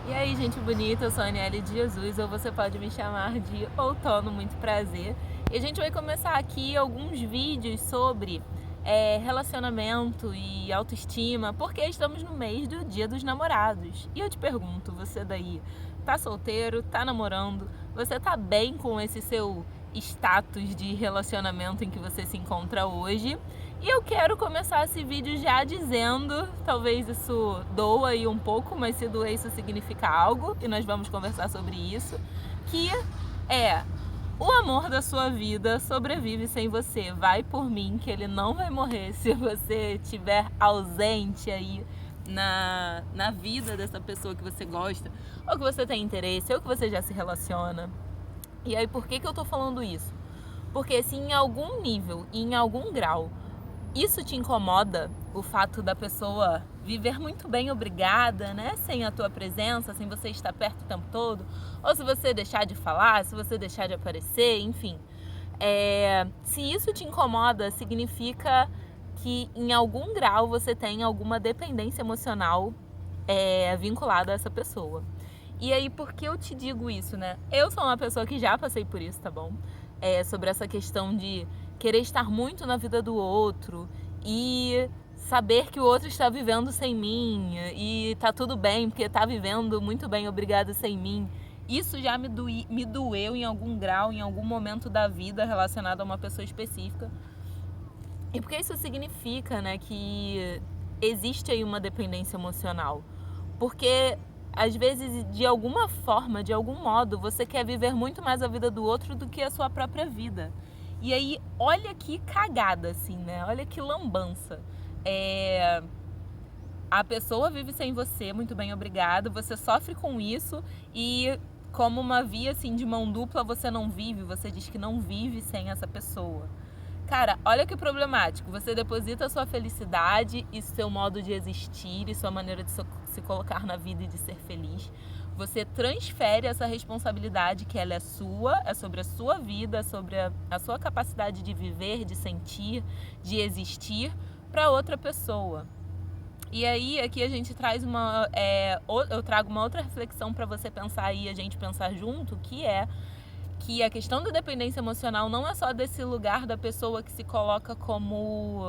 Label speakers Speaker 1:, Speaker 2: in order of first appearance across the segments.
Speaker 1: E aí, gente bonita, eu sou a Aniele de Jesus, ou você pode me chamar de Outono, muito prazer. E a gente vai começar aqui alguns vídeos sobre relacionamento e autoestima, porque estamos no mês do Dia dos Namorados. E eu te pergunto, você daí tá solteiro, tá namorando, você tá bem com esse seu status de relacionamento em que você se encontra hoje? E eu quero começar esse vídeo já dizendo, talvez isso doa aí um pouco, mas se doer isso significa algo, e nós vamos conversar sobre isso, que é: o amor da sua vida sobrevive sem você. Vai por mim que ele não vai morrer se você estiver ausente aí na vida dessa pessoa que você gosta, ou que você tem interesse, ou que você já se relaciona. E aí, por que eu tô falando isso? Porque se em algum nível e em algum grau isso te incomoda, o fato da pessoa viver muito bem obrigada, né? Sem a tua presença, sem você estar perto o tempo todo, ou se você deixar de falar, se você deixar de aparecer, enfim. Se isso te incomoda, significa que em algum grau você tem alguma dependência emocional vinculada a essa pessoa. E aí, por que eu te digo isso, né? Eu sou uma pessoa que já passei por isso, tá bom? Sobre essa questão de querer estar muito na vida do outro e saber que o outro está vivendo sem mim e tá tudo bem porque tá vivendo muito bem, obrigada, sem mim. Isso já me doeu em algum grau, em algum momento da vida relacionado a uma pessoa específica. E porque isso significa, né, que existe aí uma dependência emocional. Porque às vezes, de alguma forma, de algum modo, você quer viver muito mais a vida do outro do que a sua própria vida. E aí, olha que cagada, assim, né? Olha que lambança. A pessoa vive sem você, muito bem, obrigado. Você sofre com isso e, como uma via, assim, de mão dupla, você não vive. Você diz que não vive sem essa pessoa. Cara, olha que problemático. Você deposita a sua felicidade e seu modo de existir e sua maneira de se colocar na vida e de ser feliz. Você transfere essa responsabilidade, que ela é sua, é sobre a sua vida, é sobre a sua capacidade de viver, de sentir, de existir, para outra pessoa. E aí, aqui a gente traz eu trago uma outra reflexão para você pensar e a gente pensar junto, que é que a questão da dependência emocional não é só desse lugar da pessoa que se coloca como...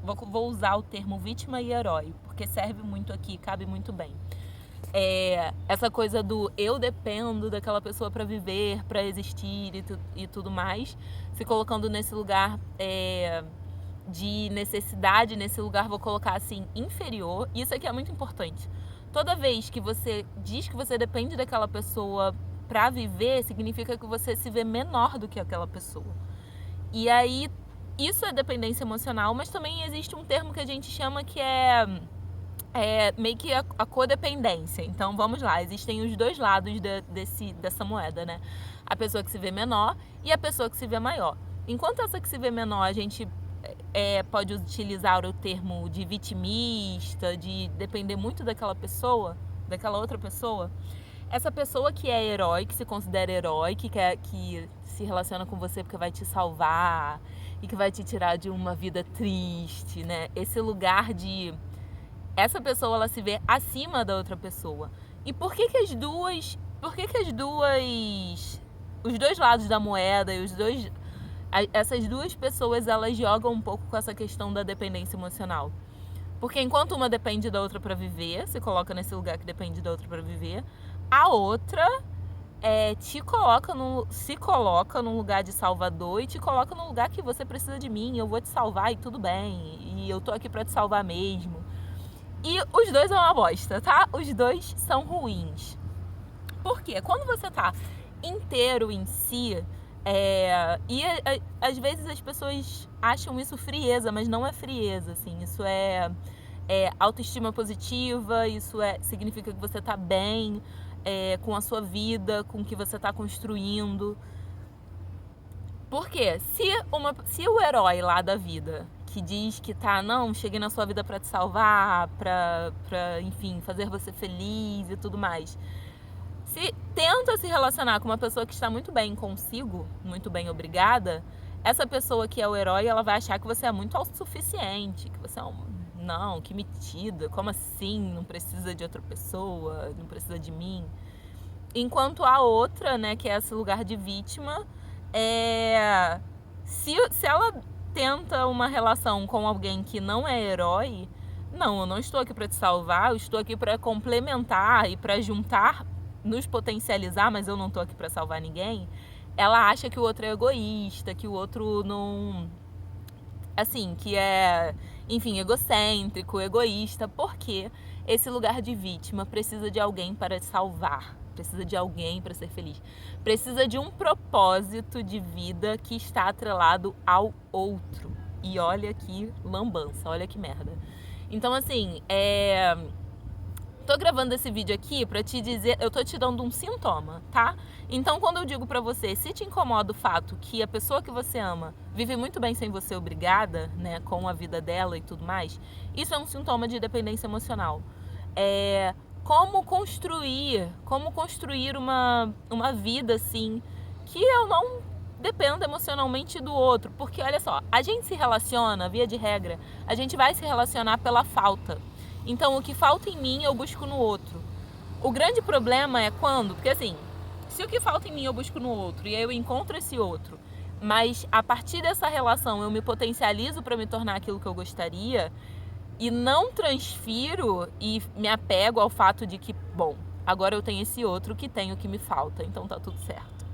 Speaker 1: Vou usar o termo vítima e herói, porque serve muito aqui, cabe muito bem. Essa coisa do eu dependo daquela pessoa para viver, para existir e tudo mais, se colocando nesse lugar de necessidade, nesse lugar, vou colocar assim, inferior. Isso aqui é muito importante. Toda vez que você diz que você depende daquela pessoa para viver, significa que você se vê menor do que aquela pessoa. E aí, isso é dependência emocional, mas também existe um termo que a gente chama que é meio que a codependência. Então, vamos lá, existem os dois lados dessa moeda, né? A pessoa que se vê menor e a pessoa que se vê maior. Enquanto essa que se vê menor, a gente pode utilizar o termo de vitimista, de depender muito daquela pessoa, daquela outra pessoa. Essa pessoa que é herói, que se considera herói, que se relaciona com você porque vai te salvar e que vai te tirar de uma vida triste, né? Esse lugar de... Essa pessoa, ela se vê acima da outra pessoa. E por que as duas... Os dois lados da moeda e essas duas pessoas, elas jogam um pouco com essa questão da dependência emocional. Porque enquanto uma depende da outra para viver, se coloca nesse lugar que depende da outra para viver, a outra se coloca num lugar de salvador e te coloca num lugar que você precisa de mim, eu vou te salvar e tudo bem, e eu tô aqui para te salvar mesmo. E os dois é uma bosta, tá? Os dois são ruins. Por quê? Quando você tá inteiro em si, às vezes as pessoas acham isso frieza, mas não é frieza, assim. Isso é autoestima positiva, isso significa que você tá bem com a sua vida, com o que você tá construindo. Por quê? Se o herói lá da vida, que diz que cheguei na sua vida pra te salvar, pra enfim, fazer você feliz e tudo mais, se tenta se relacionar com uma pessoa que está muito bem consigo, muito bem, obrigada, essa pessoa que é o herói, ela vai achar que você é muito autossuficiente, que você é não, que metida, como assim? Não precisa de outra pessoa, não precisa de mim. Enquanto a outra, né, que é esse lugar de vítima, se ela tenta uma relação com alguém que não é herói, não, eu não estou aqui para te salvar, eu estou aqui para complementar e para juntar, nos potencializar, mas eu não estou aqui para salvar ninguém. Ela acha que o outro é egoísta, que o outro não... assim, que é, enfim, egocêntrico, egoísta, porque esse lugar de vítima precisa de alguém para salvar, precisa de alguém para ser feliz, precisa de um propósito de vida que está atrelado ao outro. E olha que lambança, olha que merda. Então, assim, tô gravando esse vídeo aqui pra te dizer, eu tô te dando um sintoma, tá? Então, quando eu digo pra você, se te incomoda o fato que a pessoa que você ama vive muito bem sem você obrigada, né, com a vida dela e tudo mais, isso é um sintoma de dependência emocional. Como construir uma vida, assim, que eu não dependa emocionalmente do outro. Porque, olha só, a gente se relaciona, via de regra, a gente vai se relacionar pela falta. Então, o que falta em mim, eu busco no outro. O grande problema é quando... porque, assim, se o que falta em mim eu busco no outro e aí eu encontro esse outro, mas a partir dessa relação eu me potencializo para me tornar aquilo que eu gostaria e não transfiro e me apego ao fato de que, bom, agora eu tenho esse outro que tem o que me falta, então tá tudo certo.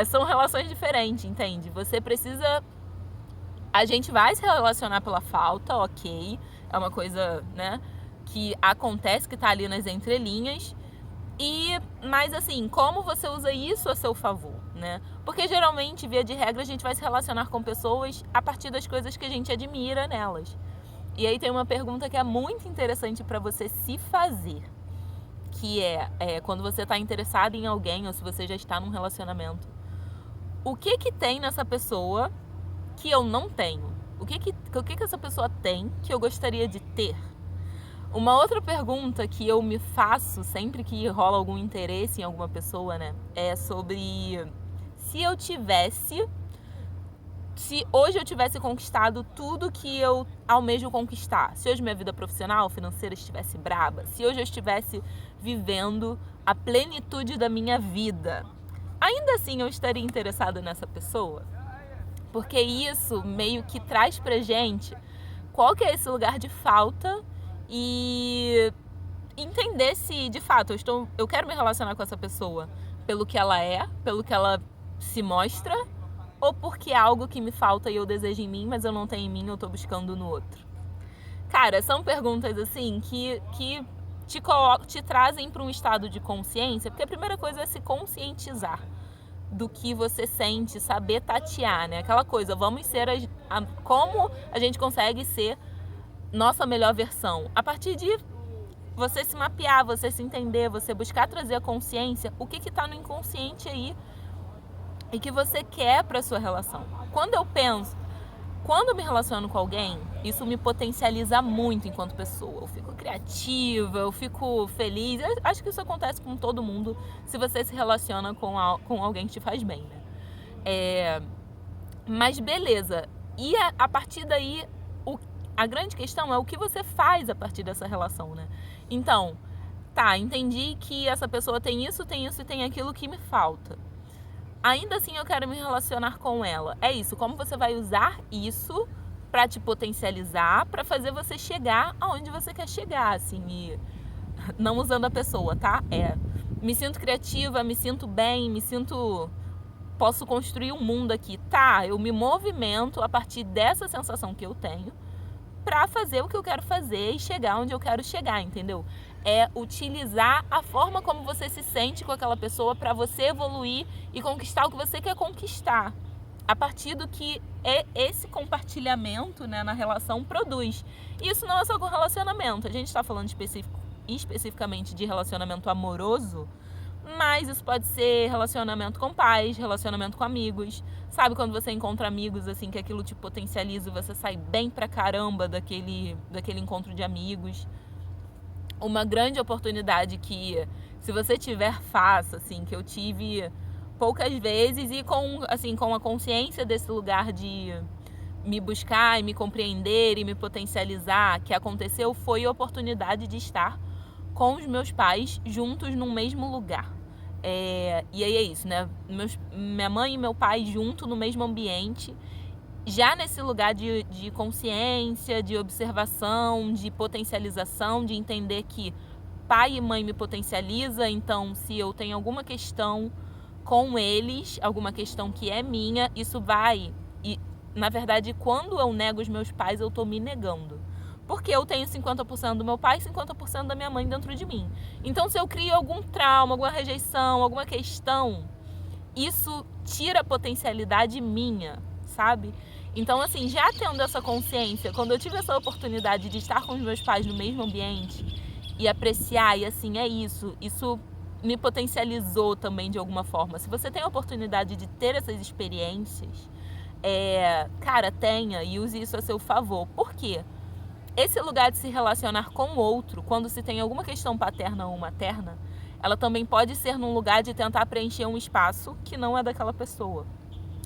Speaker 1: São relações diferentes, entende? Você precisa... a gente vai se relacionar pela falta, ok, é uma coisa, né, que acontece, que tá ali nas entrelinhas, mas assim, como você usa isso a seu favor, né? Porque geralmente, via de regra, a gente vai se relacionar com pessoas a partir das coisas que a gente admira nelas. E aí tem uma pergunta que é muito interessante para você se fazer, que quando você tá interessado em alguém ou se você já está num relacionamento, o que tem nessa pessoa que eu não tenho? O que essa pessoa tem que eu gostaria de ter? Uma outra pergunta que eu me faço sempre que rola algum interesse em alguma pessoa, né? É sobre se hoje eu tivesse conquistado tudo que eu almejo conquistar. Se hoje minha vida profissional, financeira estivesse braba. Se hoje eu estivesse vivendo a plenitude da minha vida. Ainda assim eu estaria interessada nessa pessoa? Porque isso meio que traz pra gente qual que é esse lugar de falta e entender se, de fato, eu quero me relacionar com essa pessoa pelo que ela é, pelo que ela se mostra, ou porque é algo que me falta e eu desejo em mim, mas eu não tenho em mim, eu tô buscando no outro. Cara, são perguntas assim que te trazem para um estado de consciência, porque a primeira coisa é se conscientizar do que você sente, saber tatear, né? Aquela coisa, vamos ser como a gente consegue ser nossa melhor versão? A partir de você se mapear, você se entender, você buscar trazer a consciência, o que tá no inconsciente aí e que você quer pra sua relação. Quando eu me relaciono com alguém, isso me potencializa muito enquanto pessoa. Eu fico criativa, eu fico feliz. Eu acho que isso acontece com todo mundo se você se relaciona com alguém que te faz bem, né? Mas beleza. E a partir daí, a grande questão é o que você faz a partir dessa relação, né? Então, tá, entendi que essa pessoa tem isso e tem aquilo que me falta. Ainda assim eu quero me relacionar com ela. É isso, como você vai usar isso pra te potencializar, pra fazer você chegar aonde você quer chegar, assim, e não usando a pessoa, tá? Me sinto criativa, me sinto bem, posso construir um mundo aqui, tá? Eu me movimento a partir dessa sensação que eu tenho pra fazer o que eu quero fazer e chegar onde eu quero chegar, entendeu? É utilizar a forma como você se sente com aquela pessoa para você evoluir e conquistar o que você quer conquistar. A partir do que esse compartilhamento, né, na relação produz. Isso não é só com relacionamento. A gente está falando especificamente de relacionamento amoroso, mas isso pode ser relacionamento com pais, relacionamento com amigos. Sabe quando você encontra amigos, assim, que aquilo te potencializa e você sai bem pra caramba daquele encontro de amigos? Uma grande oportunidade que, se você tiver, faça, assim, que eu tive poucas vezes e com a consciência desse lugar de me buscar e me compreender e me potencializar que aconteceu foi a oportunidade de estar com os meus pais juntos no mesmo lugar. E aí é isso, né? Minha mãe e meu pai junto no mesmo ambiente, já nesse lugar de consciência, de observação, de potencialização, de entender que pai e mãe me potencializa, então se eu tenho alguma questão com eles, alguma questão que é minha, isso vai... E, na verdade, quando eu nego os meus pais, eu tô me negando. Porque eu tenho 50% do meu pai e 50% da minha mãe dentro de mim. Então, se eu crio algum trauma, alguma rejeição, alguma questão, isso tira a potencialidade minha, sabe? Então, assim, já tendo essa consciência, quando eu tive essa oportunidade de estar com os meus pais no mesmo ambiente e apreciar, e assim, é isso me potencializou também de alguma forma. Se você tem a oportunidade de ter essas experiências, cara, tenha e use isso a seu favor. Por quê? Esse lugar de se relacionar com o outro, quando se tem alguma questão paterna ou materna, ela também pode ser num lugar de tentar preencher um espaço que não é daquela pessoa.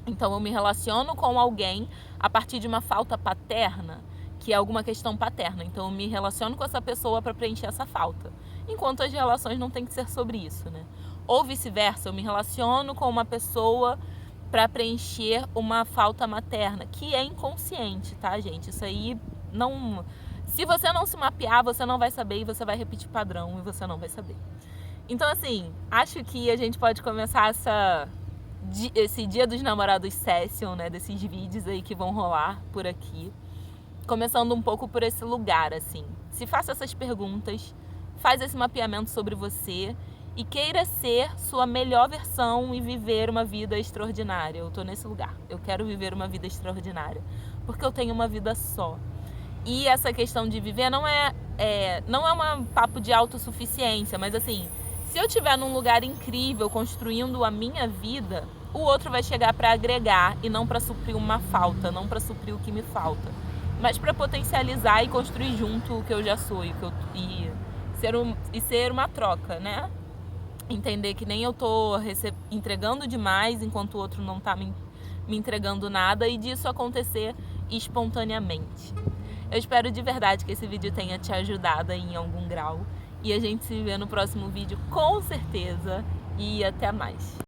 Speaker 1: Então eu me relaciono com alguém a partir de uma falta paterna, que é alguma questão paterna. Então eu me relaciono com essa pessoa para preencher essa falta. Enquanto as relações não tem que ser sobre isso, né? Ou vice-versa, eu me relaciono com uma pessoa para preencher uma falta materna, que é inconsciente, tá, gente? Isso aí não... Se você não se mapear, você não vai saber e você vai repetir padrão e você não vai saber. Então, assim, acho que a gente pode começar esse Dia dos Namorados Session, né? Desses vídeos aí que vão rolar por aqui. Começando um pouco por esse lugar, assim. Se faça essas perguntas, faz esse mapeamento sobre você e queira ser sua melhor versão e viver uma vida extraordinária. Eu tô nesse lugar. Eu quero viver uma vida extraordinária. Porque eu tenho uma vida só. E essa questão de viver não é um papo de autossuficiência, mas assim, se eu estiver num lugar incrível construindo a minha vida, o outro vai chegar para agregar e não para suprir uma falta, não para suprir o que me falta, mas para potencializar e construir junto o que eu já sou e ser uma troca, né? Entender que nem eu tô entregando demais enquanto o outro não tá me entregando nada e disso acontecer espontaneamente. Eu espero de verdade que esse vídeo tenha te ajudado em algum grau. E a gente se vê no próximo vídeo com certeza. E até mais.